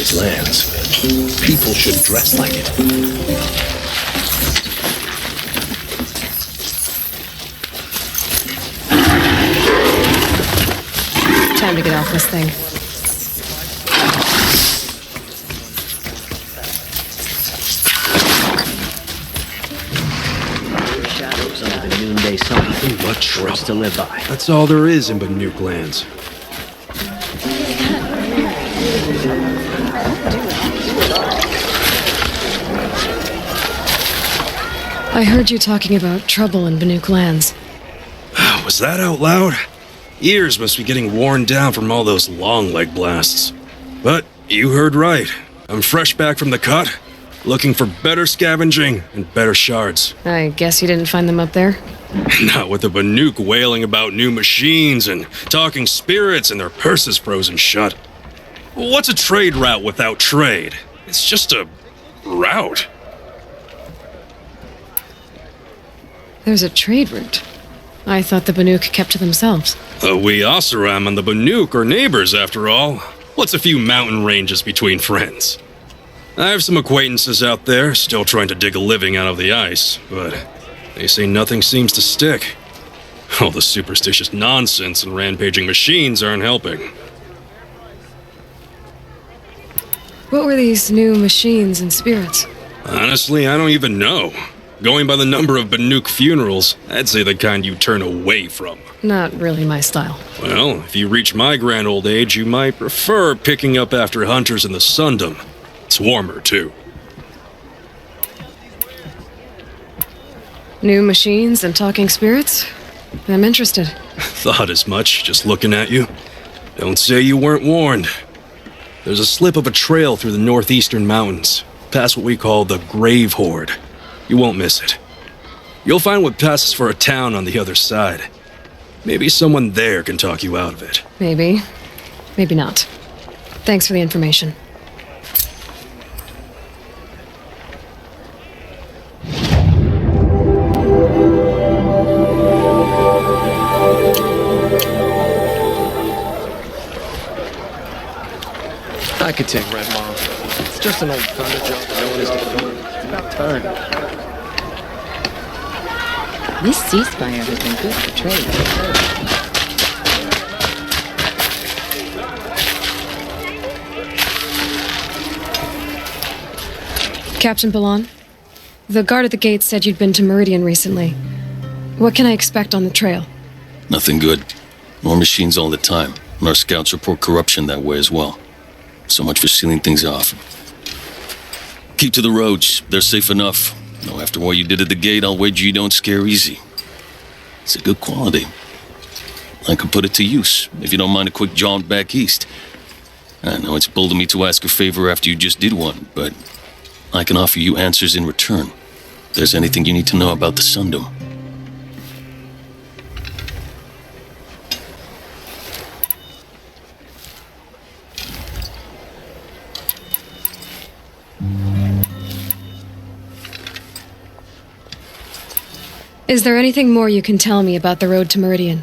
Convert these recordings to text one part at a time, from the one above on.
civilized lands, people should dress like it. Time to get off this thing. Shadows under the noonday sun. Nothing but trouble to live by. That's all there is in Banuk lands. I heard you talking about trouble in Banuk lands. Was that out loud? Ears must be getting worn down from all those long leg blasts. But you heard right. I'm fresh back from the cut, looking for better scavenging and better shards. I guess you didn't find them up there? Not with the Banuk wailing about new machines and talking spirits and their purses frozen shut. What's a trade route without trade? It's just a route. There's a trade route. I thought the Banuk kept to themselves. We Oseram and the Banuk are neighbors, after all. What's a few mountain ranges between friends? I have some acquaintances out there, still trying to dig a living out of the ice, but they say nothing seems to stick. All the superstitious nonsense and rampaging machines aren't helping. What were these new machines and spirits? Honestly, I don't even know. Going by the number of Banuk funerals, I'd say the kind you turn away from. Not really my style. Well, if you reach my grand old age, you might prefer picking up after hunters in the Sundom. It's warmer, too. New machines and talking spirits? I'm interested. Thought as much, just looking at you. Don't say you weren't warned. There's a slip of a trail through the northeastern mountains, past what we call the Grave Horde. You won't miss it. You'll find what passes for a town on the other side. Maybe someone there can talk you out of it. Maybe. Maybe not. Thanks for the information. I could take Red Mom. It's just an old thunder joke. No one is defeated. It's about time. This ceasefire has been good for trade. Captain Balan, the guard at the gate said you'd been to Meridian recently. What can I expect on the trail? Nothing good. More machines all the time, and our scouts report corruption that way as well. So much for sealing things off. Keep to the roads. They're safe enough. Though after what you did at the gate, I'll wager you don't scare easy. It's a good quality. I could put it to use, if you don't mind a quick jaunt back east. I know it's bold of me to ask a favor after you just did one, but I can offer you answers in return. If there's anything you need to know about the Sundom. Is there anything more you can tell me about the road to Meridian?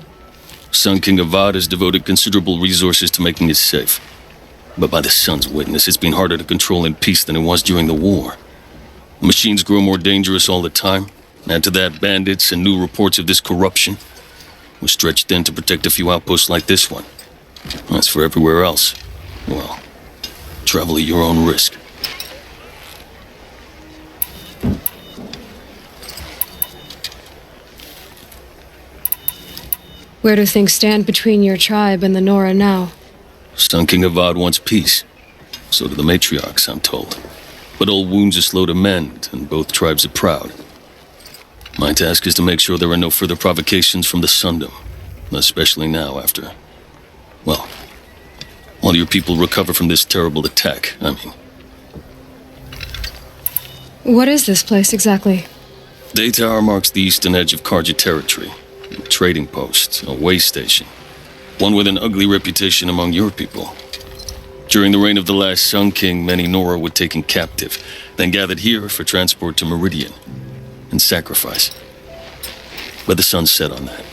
Sun King Avad has devoted considerable resources to making it safe. But by the Sun's witness, it's been harder to control in peace than it was during the war. Machines grow more dangerous all the time. Add to that bandits and new reports of this corruption. We're stretched thin to protect a few outposts like this one. As for everywhere else, well, travel at your own risk. Where do things stand between your tribe and the Nora now? Sun King Avad wants peace. So do the matriarchs, I'm told. But old wounds are slow to mend, and both tribes are proud. My task is to make sure there are no further provocations from the Sundom. Especially now after... well, all your people recover from this terrible attack, I mean. What is this place exactly? Day Tower marks the eastern edge of Karja territory. A trading post, a way station. One with an ugly reputation among your people. During the reign of the last Sun King, many Nora were taken captive, then gathered here for transport to Meridian, and sacrifice. But the sun set on that.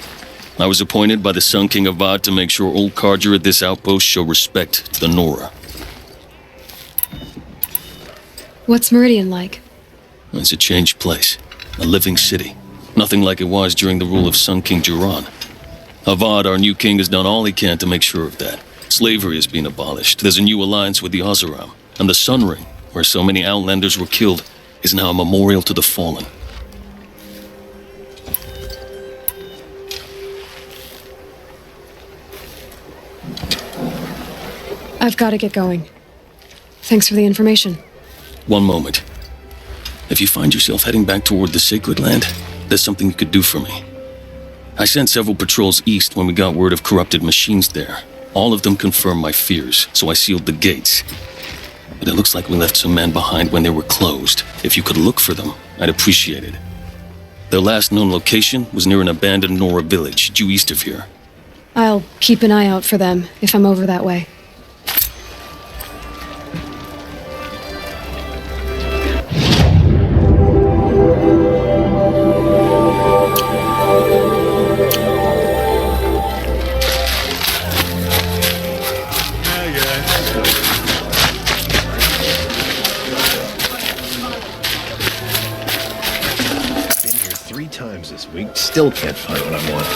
I was appointed by the Sun King Avad to make sure old Karja at this outpost show respect to the Nora. What's Meridian like? It's a changed place. A living city. Nothing like it was during the rule of Sun King Jiran. Avad, our new king, has done all he can to make sure of that. Slavery has been abolished. There's a new alliance with the Oseram. And the Sun Ring, where so many Outlanders were killed, is now a memorial to the fallen. I've got to get going. Thanks for the information. One moment. If you find yourself heading back toward the Sacred Land, there's something you could do for me. I sent several patrols east when we got word of corrupted machines there. All of them confirmed my fears, so I sealed the gates. But it looks like we left some men behind when they were closed. If you could look for them, I'd appreciate it. Their last known location was near an abandoned Nora village, due east of here. I'll keep an eye out for them if I'm over that way. This week, still can't find what I want.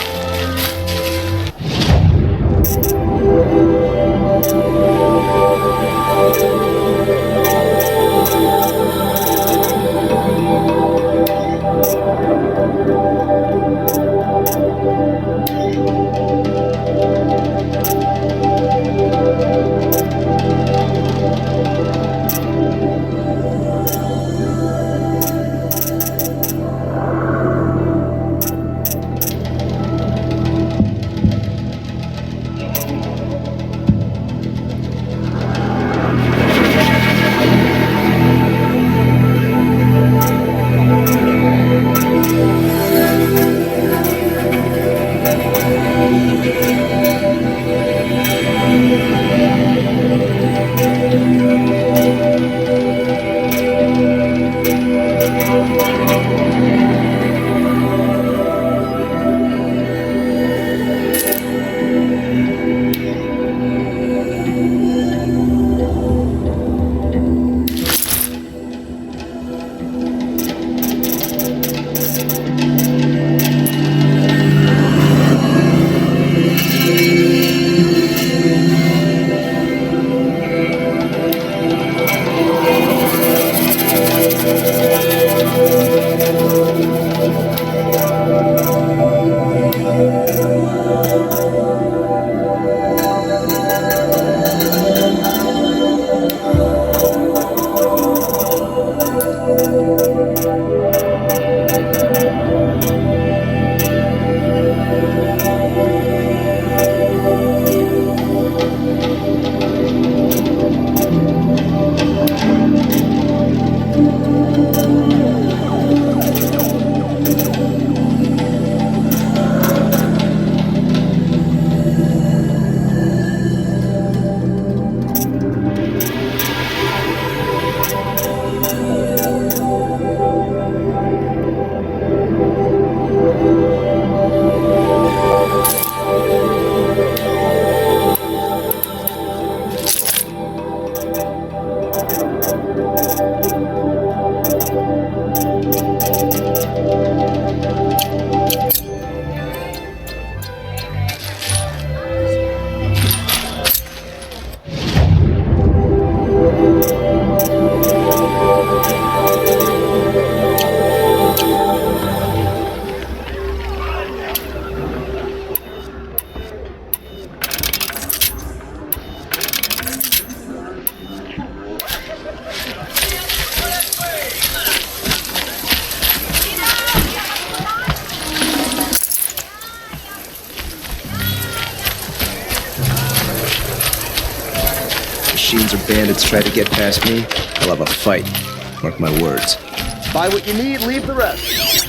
Machines or bandits try to get past me, I'll have a fight. Mark my words. Buy what you need, leave the rest.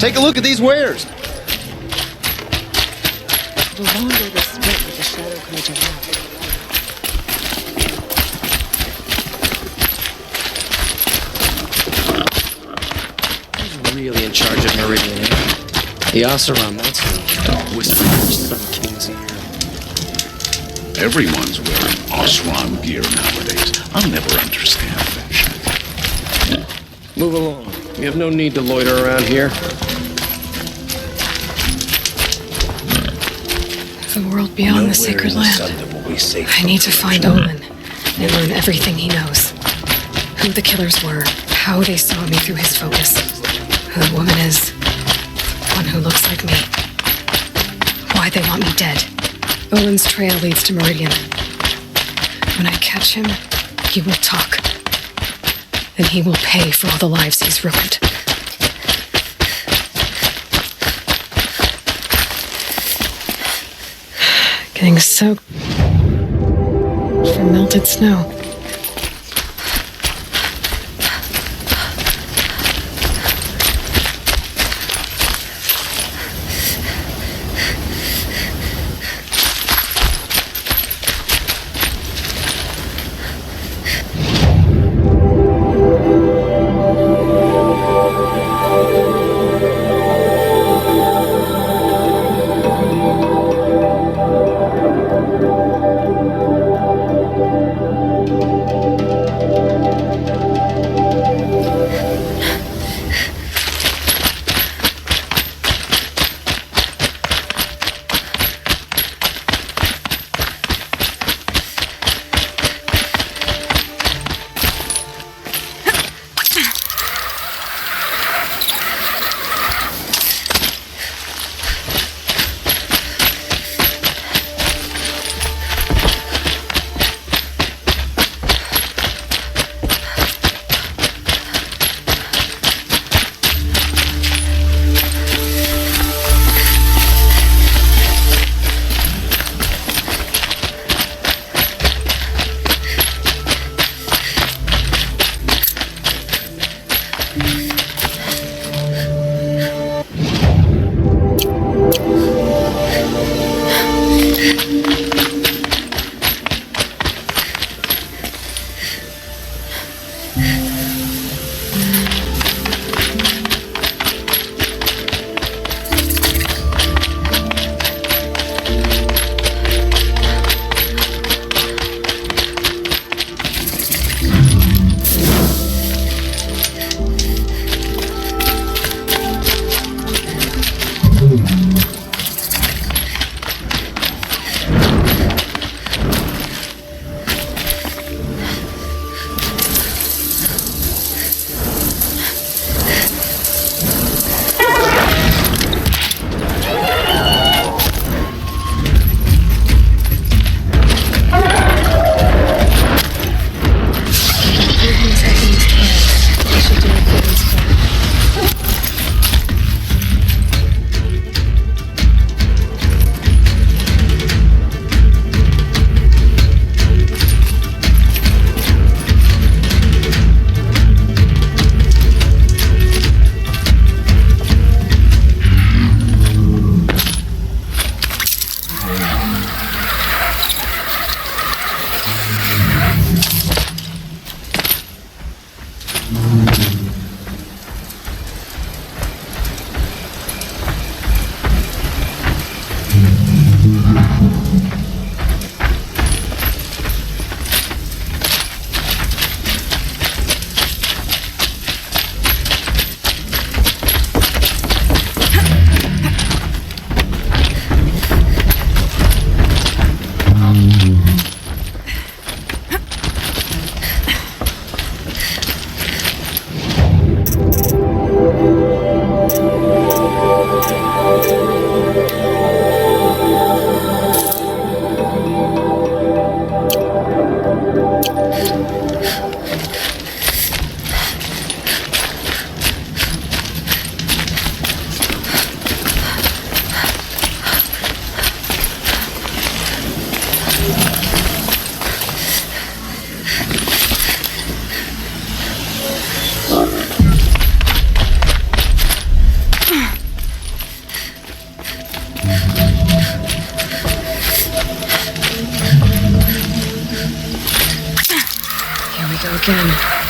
Take a look at these wares. The longer they split with the shadow comes around. Who's really in charge of Meridian, eh? The Oseram, that's who. Whispers some king's ear. Everyone's wearing Osram gear nowadays. I'll never understand that shit. Move along. We have no need to loiter around here. The world beyond the sacred land. I need to find Olin and learn everything he knows. Who the killers were, how they saw me through his focus, who the woman is, the one who looks like me, why they want me dead. Olin's trail leads to Meridian. When I catch him, he will talk. And he will pay for all the lives he's ruined. Getting soaked from melted snow. again.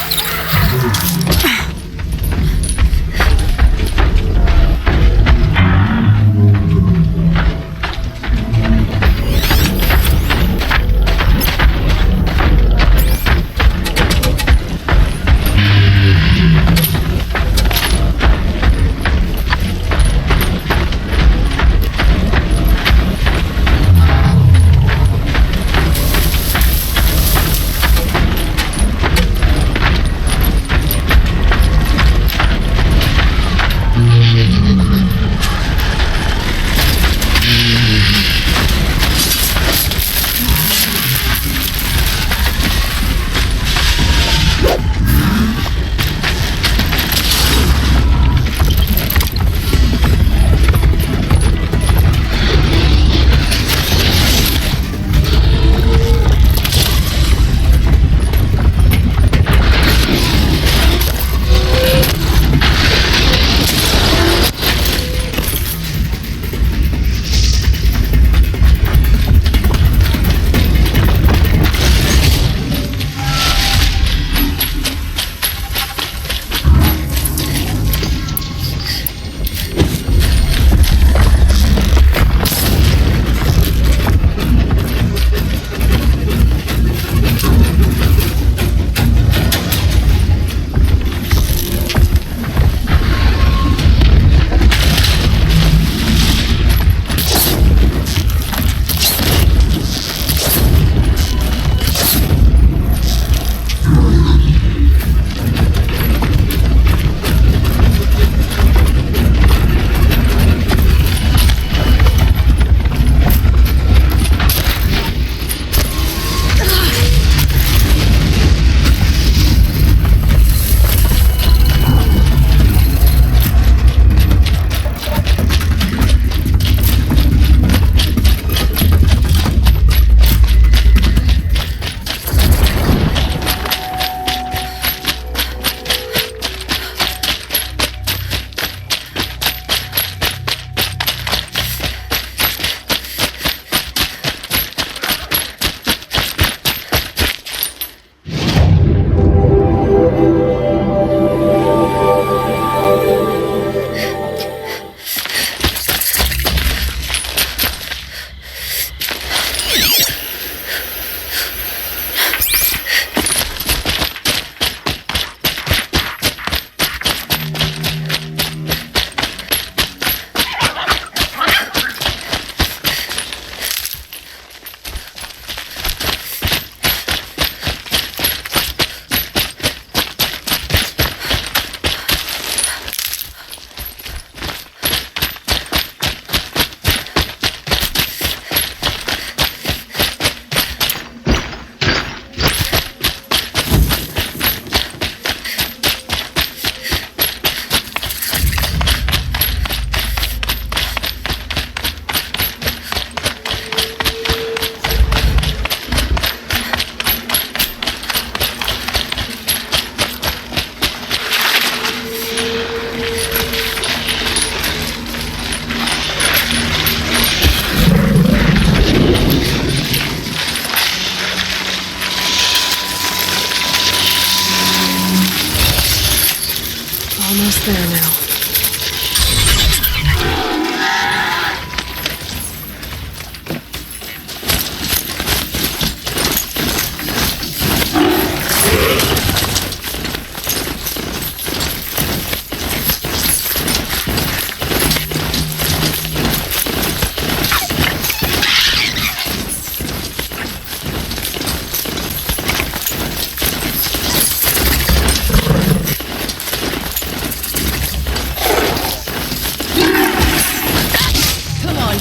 Almost there now.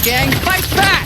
Gang, fight back!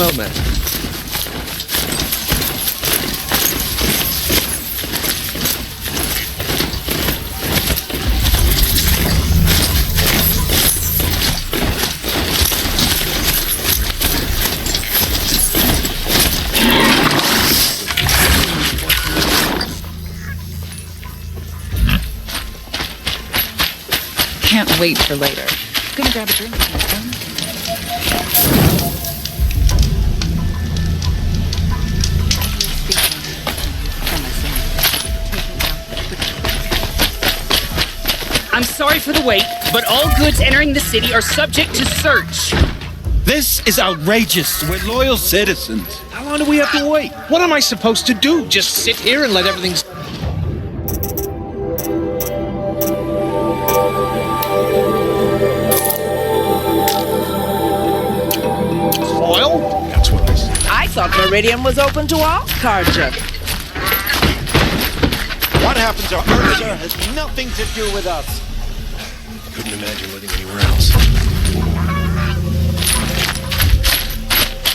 Well met. Can't wait for later. Gonna grab a drink. I'm sorry for the wait, but all goods entering the city are subject to search. This is outrageous. We're loyal citizens. How long do we have to wait? What am I supposed to do? Just sit here and let everything... spoil? That's what I said. I thought Meridian was open to all culture. What happened to Ursa has nothing to do with us. Couldn't imagine living anywhere else.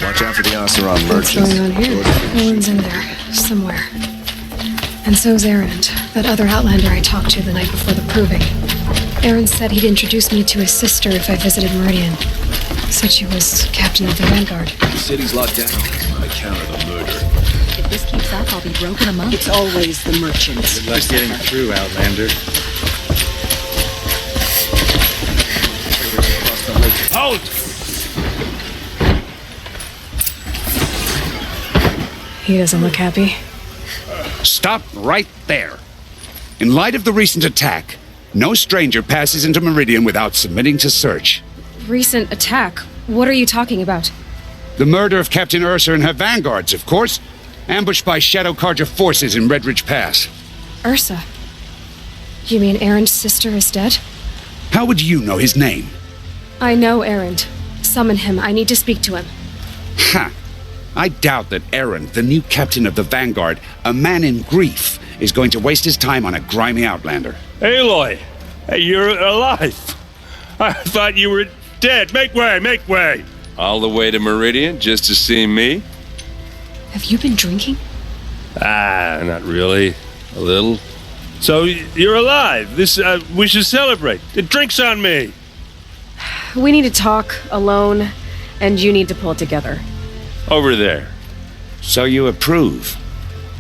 Watch out for the Oseram What's merchants. going on here? Owen's in there, somewhere. And so's Erend, that other Outlander I talked to the night before the proving. Erend said he'd introduce me to his sister if I visited Meridian. Said she was captain of the Vanguard. The city's locked down on account of the murder. If this keeps up, I'll be broke in a month. It's always the merchants. Good luck getting through, Outlander. Halt! He doesn't look happy. Stop right there. In light of the recent attack, no stranger passes into Meridian without submitting to search. Recent attack? What are you talking about? The murder of Captain Ursa and her vanguards, of course. Ambushed by Shadow Carja forces in Redridge Pass. Ursa? You mean Erend's sister is dead? How would you know his name? I know Erend. Summon him. I need to speak to him. Ha! I doubt that Erend, the new captain of the Vanguard, a man in grief, is going to waste his time on a grimy Outlander. Aloy, hey, you're alive. I thought you were dead. Make way, make way. All the way to Meridian just to see me? Have you been drinking? Not really. A little. So you're alive. This we should celebrate. The drink's on me. We need to talk alone, and you need to pull it together. Over there. So you approve?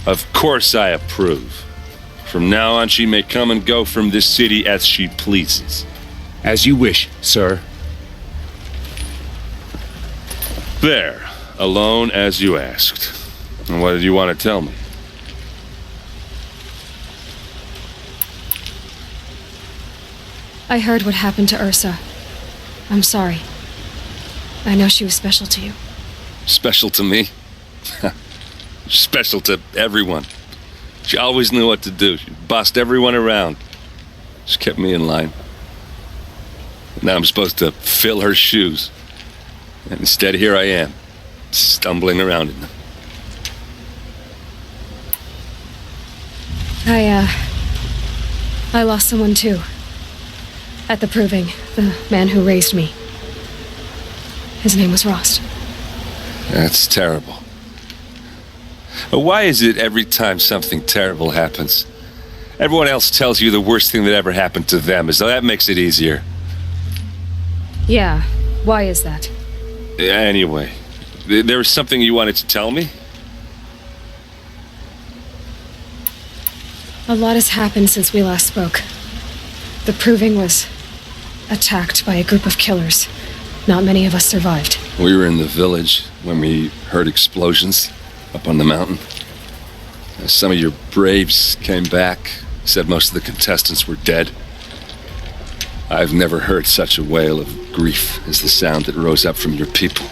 Of course I approve. From now on, she may come and go from this city as she pleases. As you wish, sir. There, alone as you asked. And what did you want to tell me? I heard what happened to Ursa. I'm sorry. I know she was special to you. Special to me? Special to everyone. She always knew what to do. She bossed everyone around. She kept me in line. Now I'm supposed to fill her shoes. And instead, here I am, stumbling around in them. I lost someone too. At the proving, the man who raised me. His name was Rost. That's terrible. Why is it every time something terrible happens, everyone else tells you the worst thing that ever happened to them, as though that makes it easier? Yeah, why is that? Anyway, there was something you wanted to tell me? A lot has happened since we last spoke. The proving was attacked by a group of killers. Not many of us survived. We were in the village when we heard explosions up on the mountain. Some of your braves came back, said most of the contestants were dead. I've never heard such a wail of grief as the sound that rose up from your people.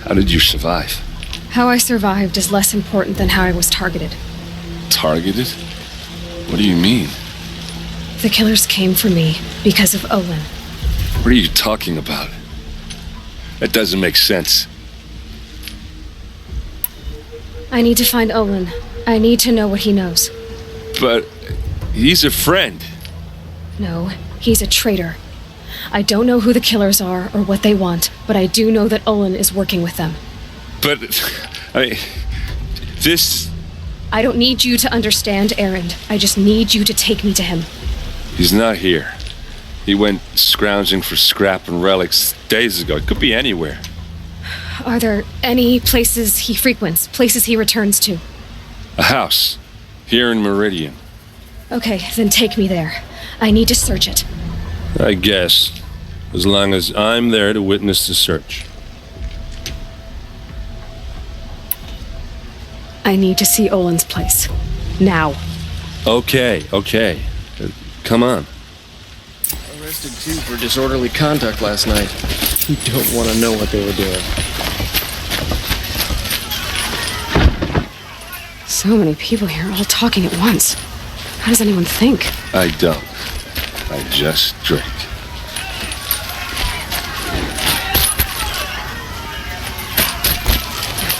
How did you survive? How I survived is less important than how I was targeted. Targeted? What do you mean? The killers came for me because of Olin. What are you talking about? That doesn't make sense. I need to find Olin. I need to know what he knows. But he's a friend. No, he's a traitor. I don't know who the killers are or what they want, but I do know that Olin is working with them. But, I mean, this... I don't need you to understand errand. I just need you to take me to him. He's not here. He went scrounging for scrap and relics days ago. It could be anywhere. Are there any places he frequents, places he returns to? A house. Here in Meridian. Okay, then take me there. I need to search it. I guess. As long as I'm there to witness the search. I need to see Olin's place. Now. Okay. Come on. Arrested too for disorderly conduct last night. You don't want to know what they were doing. So many people here, all talking at once. How does anyone think? I don't. I just drink.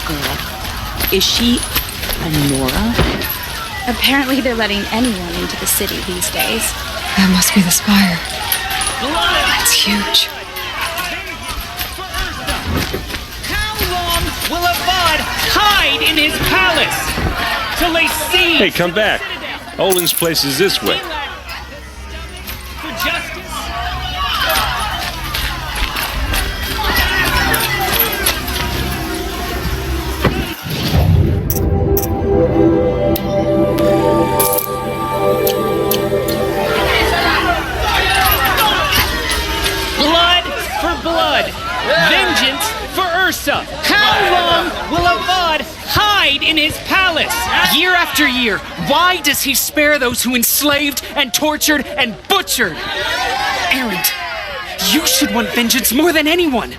Girl. Is she a Nora? Apparently they're letting anyone into the city these days. That must be the spire. It's huge. How long will Avad hide in his palace? Till they see. Hey, come back. Olin's place is this way. For justice. Blood for blood. Vengeance for Ursa. How long will Avad hide in his palace? Year after year, why does he spare those who enslaved and tortured and butchered? Errand, you should want vengeance more than anyone.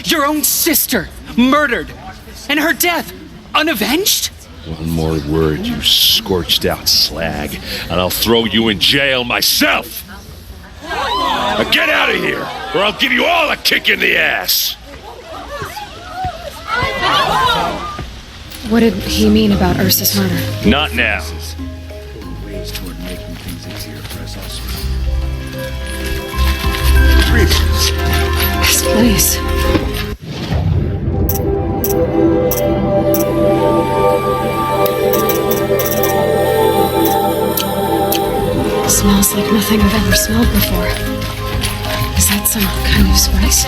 Your own sister, murdered, and her death, unavenged? One more word, you scorched out slag, and I'll throw you in jail myself! Now get out of here, or I'll give you all a kick in the ass! What did he mean about Ursa's murder? Not now. Ways toward making things easier for us all. This place. Smells like nothing I've ever smelled before. Is that some kind of spice?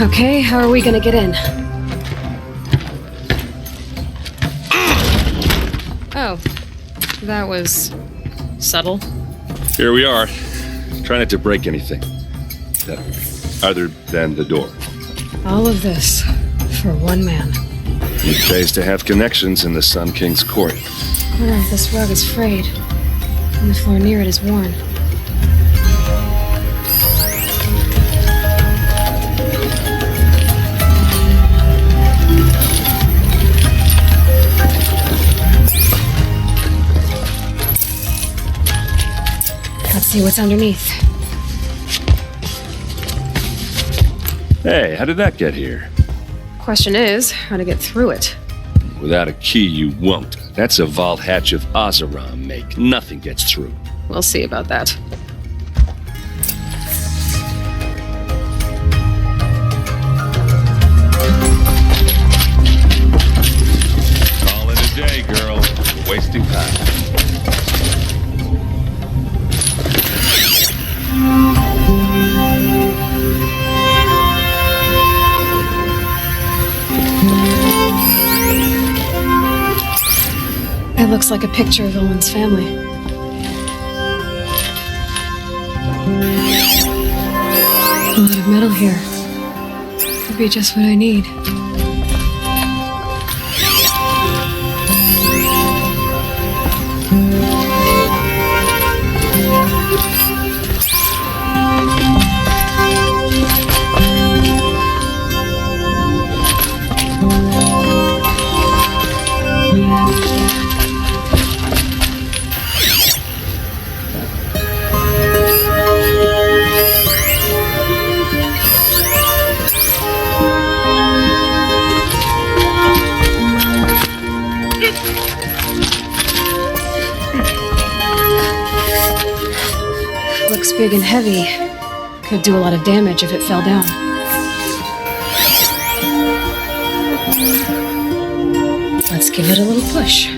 Okay, how are we gonna get in? Oh, that was subtle. Here we are. Try not to break anything. Other than the door. All of this for one man. It pays to have connections in the Sun King's court. This rug is frayed, and the floor near it is worn. Let's see what's underneath. Hey, how did that get here? Question is, how to get through it. Without a key, you won't. That's a vault hatch of Oseram make. Nothing gets through. We'll see about that. Call it a day, girl. We're wasting time. It looks like a picture of Olin's family. A lot of metal here. Could be just what I need. big and heavy. Could do a lot of damage if it fell down. Let's give it a little push.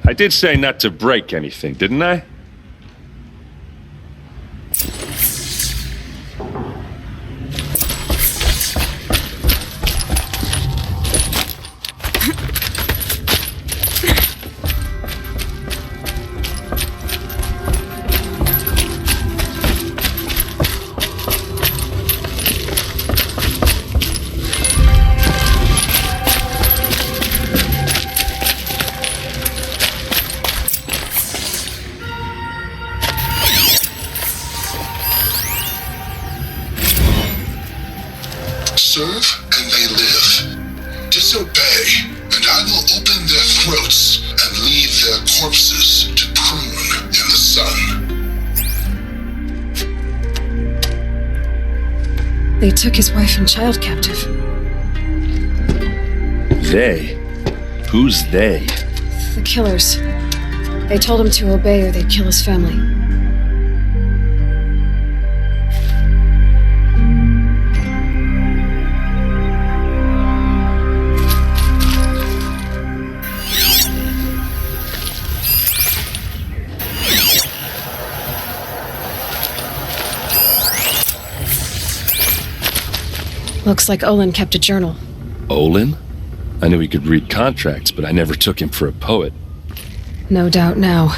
I did say not to break anything, didn't I? Serve and they live. Disobey, and I will open their throats and leave their corpses to prune in the sun. They took his wife and child captive. They? Who's they? The killers. They told him to obey or they'd kill his family. Looks like Olin kept a journal. Olin? I knew he could read contracts, but I never took him for a poet. No doubt now.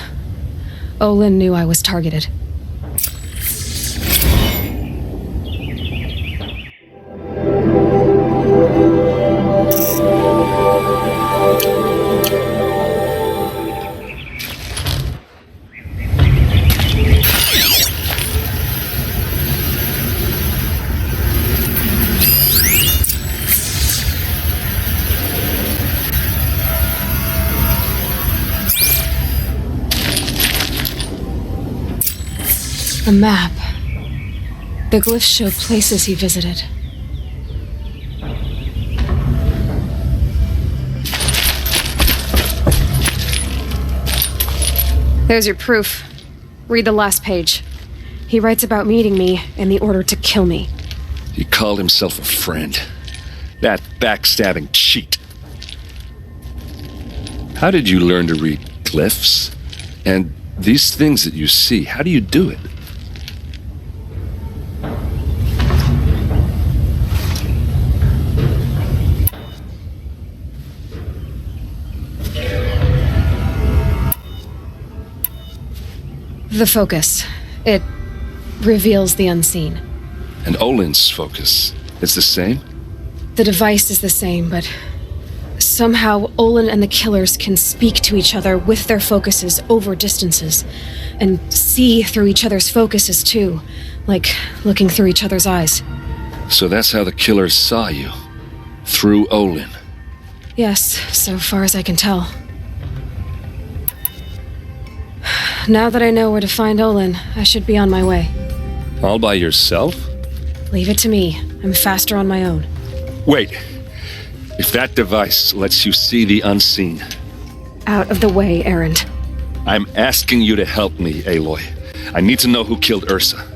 Olin knew I was targeted. A map. The glyphs show places he visited. There's your proof. Read the last page. He writes about meeting me and the order to kill me. He called himself a friend. That backstabbing cheat. How did you learn to read glyphs? And these things that you see, how do you do it? The focus. It reveals the unseen. And Olin's focus is the same? The device is the same, but somehow Olin and the killers can speak to each other with their focuses over distances, and see through each other's focuses too, like looking through each other's eyes. So that's how the killers saw you? Through Olin? Yes, so far as I can tell. Now that I know where to find Olin, I should be on my way. All by yourself? Leave it to me. I'm faster on my own. Wait. If that device lets you see the unseen... Out of the way, Errand. I'm asking you to help me, Aloy. I need to know who killed Ursa.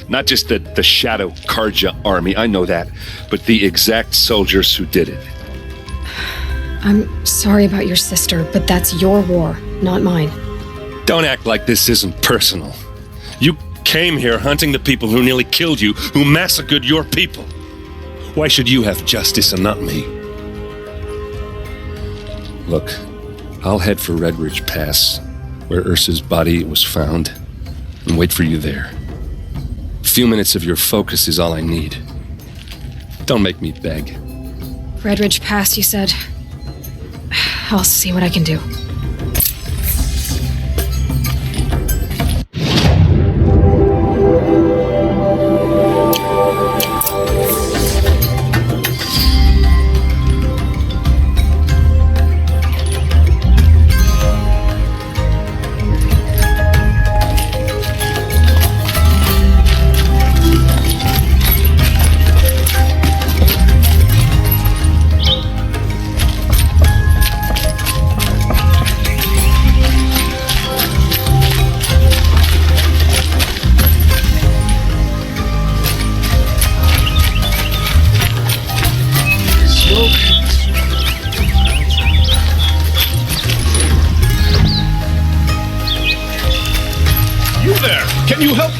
Not just the Shadow Karja army, I know that, but the exact soldiers who did it. I'm sorry about your sister, but that's your war, not mine. Don't act like this isn't personal. You came here hunting the people who nearly killed you, who massacred your people. Why should you have justice and not me? Look, I'll head for Red Ridge Pass, where Ursa's body was found, and wait for you there. A few minutes of your focus is all I need. Don't make me beg. Red Ridge Pass, you said? I'll see what I can do.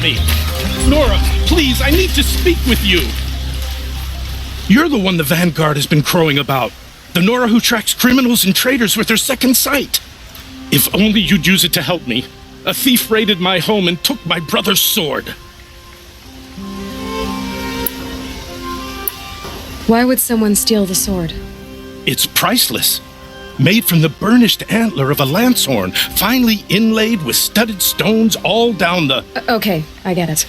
me. Nora, please, I need to speak with you. You're the one the Vanguard has been crowing about. The Nora who tracks criminals and traitors with her second sight. If only you'd use it to help me. A thief raided my home and took my brother's sword. Why would someone steal the sword? It's priceless. Made from the burnished antler of a lancehorn, finely inlaid with studded stones all down the... Okay, I get it.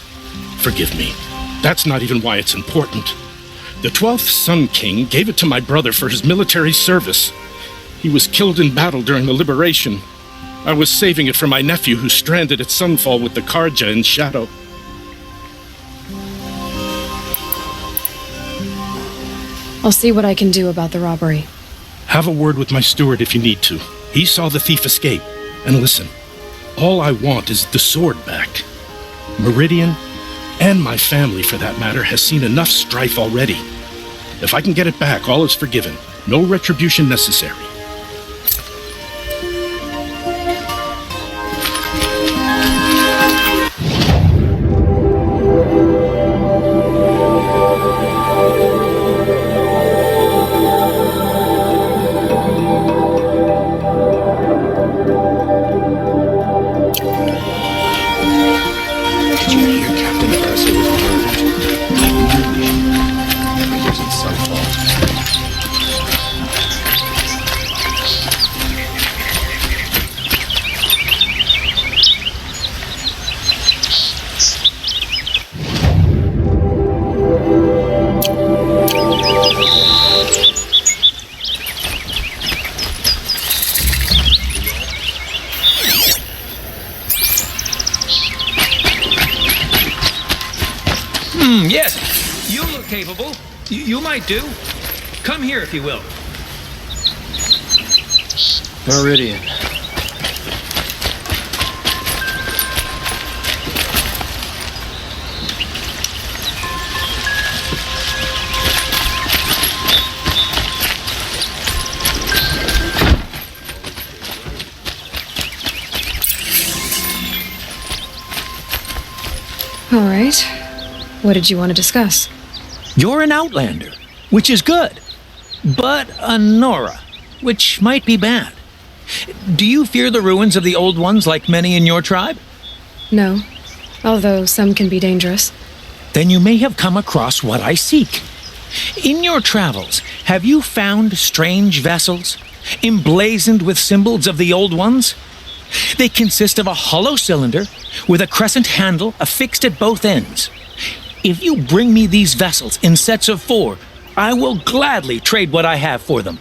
Forgive me. That's not even why it's important. The 12th Sun King gave it to my brother for his military service. He was killed in battle during the liberation. I was saving it for my nephew who's stranded at Sunfall with the Karja in Shadow. I'll see what I can do about the robbery. Have a word with my steward if you need to. He saw the thief escape. And listen, all I want is the sword back. Meridian, and my family for that matter, has seen enough strife already. If I can get it back, all is forgiven. No retribution necessary. Yes, you look capable. You might do. Come here if you will. Meridian. All right. What did you want to discuss? You're an outlander, which is good. But a Nora, which might be bad. Do you fear the ruins of the old ones like many in your tribe? No, although some can be dangerous. Then you may have come across what I seek. In your travels, have you found strange vessels, emblazoned with symbols of the old ones? They consist of a hollow cylinder with a crescent handle affixed at both ends. If you bring me these vessels in sets of 4, I will gladly trade what I have for them.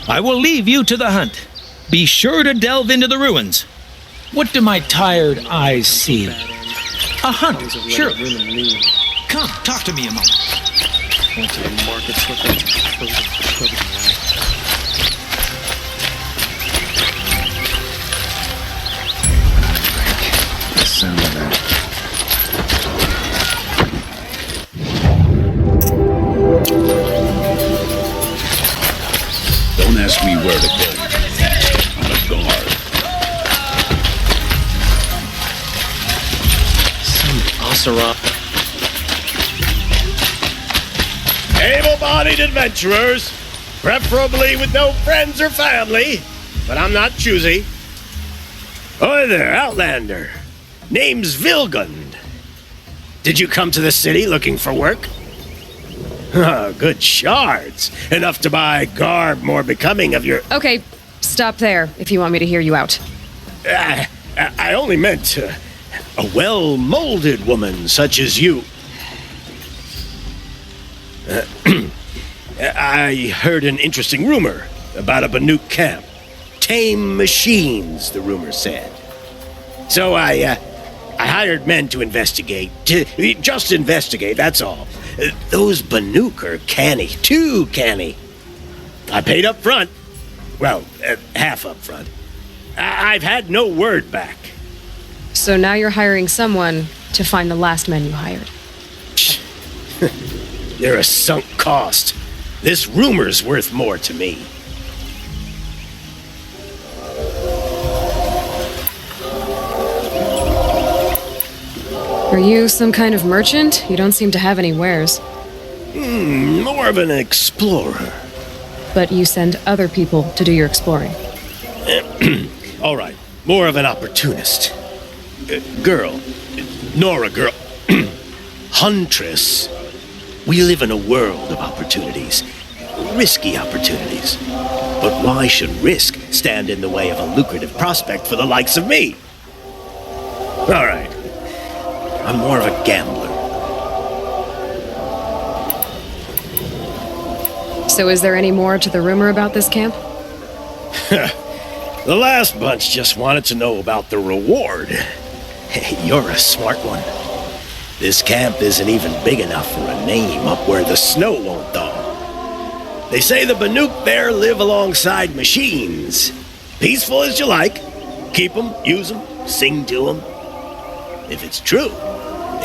I will leave you to the hunt. Be sure to delve into the ruins. What do my tired eyes see? A hunt, sure. Come, talk to me a moment. The sound of that. Don't ask me where to go. I'm a guard. Some Oseram. Able-bodied adventurers, preferably with no friends or family, but I'm not choosy. Oi there, Outlander. Name's Vilgund. Did you come to the city looking for work? Good shards. Enough to buy garb more becoming of your... Okay, stop there if you want me to hear you out. I only meant a well-molded woman such as you. I heard an interesting rumor about a Banuk camp. Tame machines, the rumor said. So I hired men to investigate. Just investigate, that's all. Those Banuk are canny, too canny. I paid up front. Well, half up front. I've had no word back. So now you're hiring someone to find the last men you hired. They're a sunk cost. This rumor's worth more to me. Are you some kind of merchant? You don't seem to have any wares. More of an explorer. But you send other people to do your exploring. All right, more of an opportunist. Girl. Nora, girl. Huntress. We live in a world of opportunities. Risky opportunities. But why should risk stand in the way of a lucrative prospect for the likes of me? All right. I'm more of a gambler. So is there any more to the rumor about this camp? The last bunch just wanted to know about the reward. Hey, you're a smart one. This camp isn't even big enough for a name up where the snow won't thaw. They say the Banuk there live alongside machines. Peaceful as you like. Keep them, use them, sing to them. If it's true,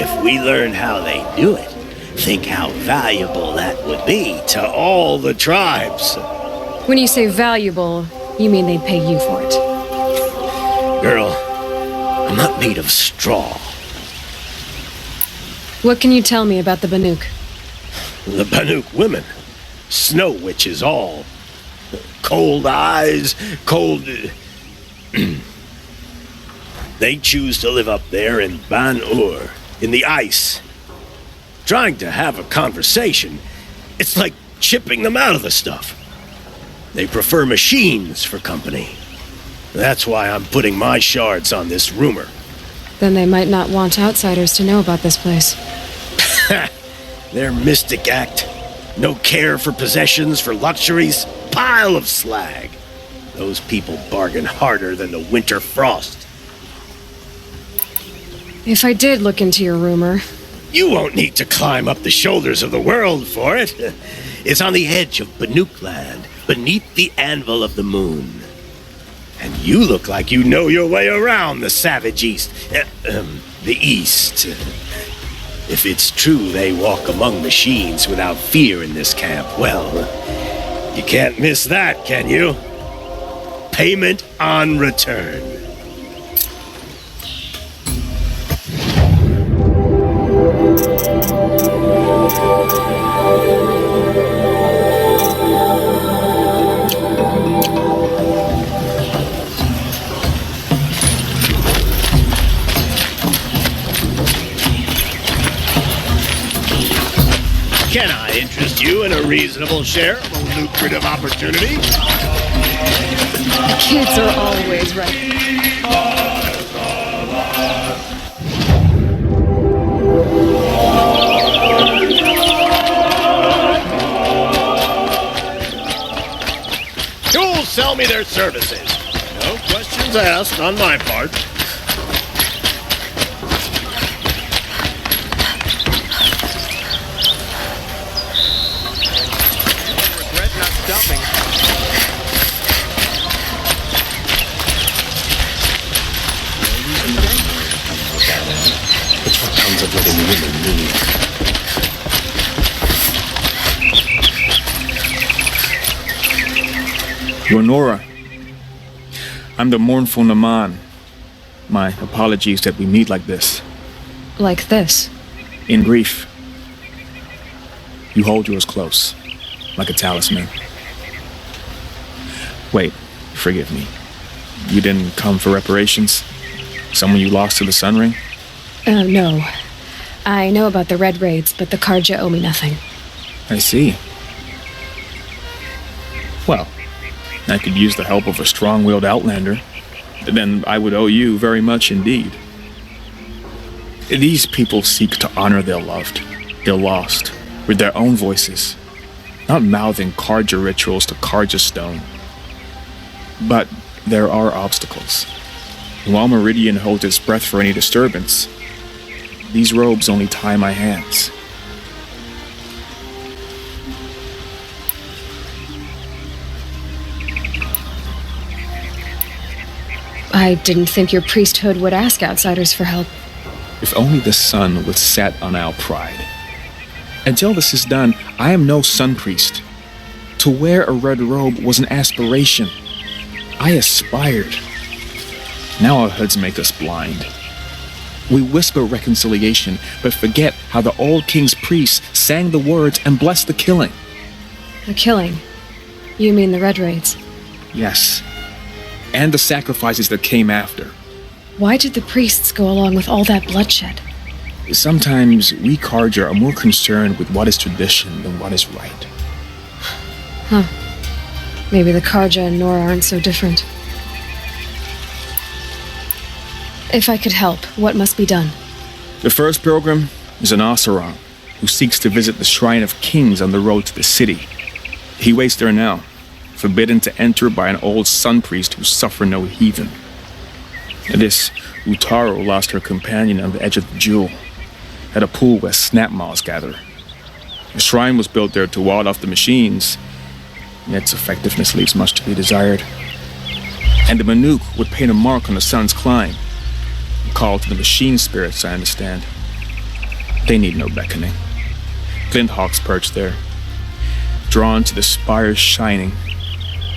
if we learn how they do it, think how valuable that would be to all the tribes. When you say valuable, you mean they'd pay you for it. Girl, I'm not made of straw. What can you tell me about the Banuk? The Banuk women. Snow witches all. Cold eyes, cold... They choose to live up there in Ban-Ur, in the ice. Trying to have a conversation, it's like chipping them out of the stuff. They prefer machines for company. That's why I'm putting my shards on this rumor. Then they might not want outsiders to know about this place. Their mystic act. No care for possessions, for luxuries. Pile of slag. Those people bargain harder than the winter frost. If I did look into your rumor... You won't need to climb up the shoulders of the world for it. It's on the edge of Banuk land, beneath the anvil of the moon. And you look like you know your way around the savage east. The east. If it's true they walk among machines without fear in this camp, well, you can't miss that, can you? Payment on return. Can I interest you in a reasonable share of a lucrative opportunity? The kids are always right. Who'll sell me their services? No questions asked on my part. It's what comes of letting women lead. You're Nora. I'm the mournful Naman. My apologies that we meet like this. Like this? In grief. You hold yours close, like a talisman. Wait, forgive me. You didn't come for reparations? Someone you lost to the Sun Ring? No. I know about the Red Raids, but the Karja owe me nothing. I see. Well, I could use the help of a strong-willed outlander. Then I would owe you very much indeed. These people seek to honor their loved, their lost, with their own voices, not mouthing Karja rituals to Karja stone. But there are obstacles. While Meridian holds its breath for any disturbance, these robes only tie my hands. I didn't think your priesthood would ask outsiders for help. If only the sun would set on our pride. Until this is done, I am no sun priest. To wear a red robe was an aspiration. I aspired. Now our hoods make us blind. We whisper reconciliation, but forget how the old king's priests sang the words and blessed the killing. The killing? You mean the Red Raids? Yes. And the sacrifices that came after. Why did the priests go along with all that bloodshed? Sometimes we Karja are more concerned with what is tradition than what is right. Huh. Maybe the Karja and Nora aren't so different. If I could help, what must be done? The first pilgrim is an Oseram who seeks to visit the Shrine of Kings on the road to the city. He waits there now, forbidden to enter by an old sun priest who suffer no heathen. This Utaro lost her companion on the edge of the jewel, at a pool where snap moths gather. The shrine was built there to ward off the machines, yet its effectiveness leaves much to be desired. And the Manuk would paint a mark on the sun's climb, a call to the machine spirits, I understand. They need no beckoning. Flint hawks perch there, drawn to the spires shining.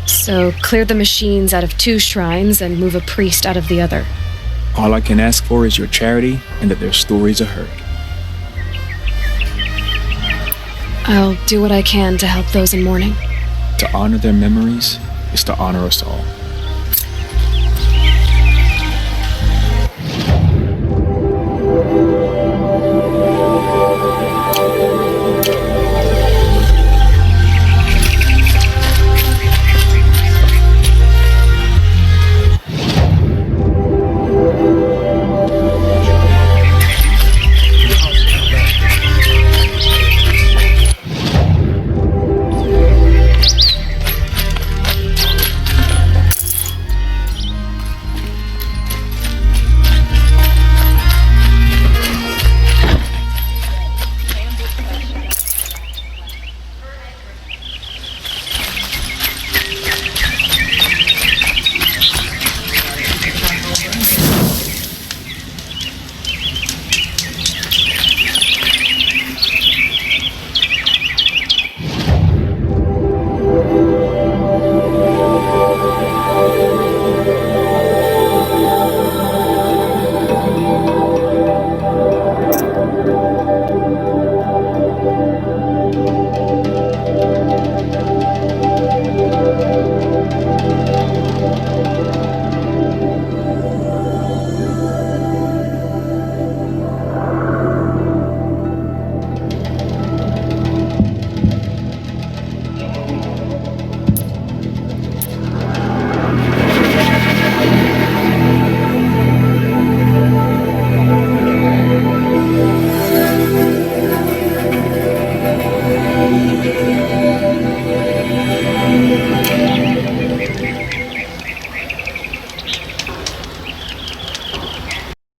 So clear the machines out of 2 shrines and move a priest out of the other. All I can ask for is your charity and that their stories are heard. I'll do what I can to help those in mourning. To honor their memories is to honor us all.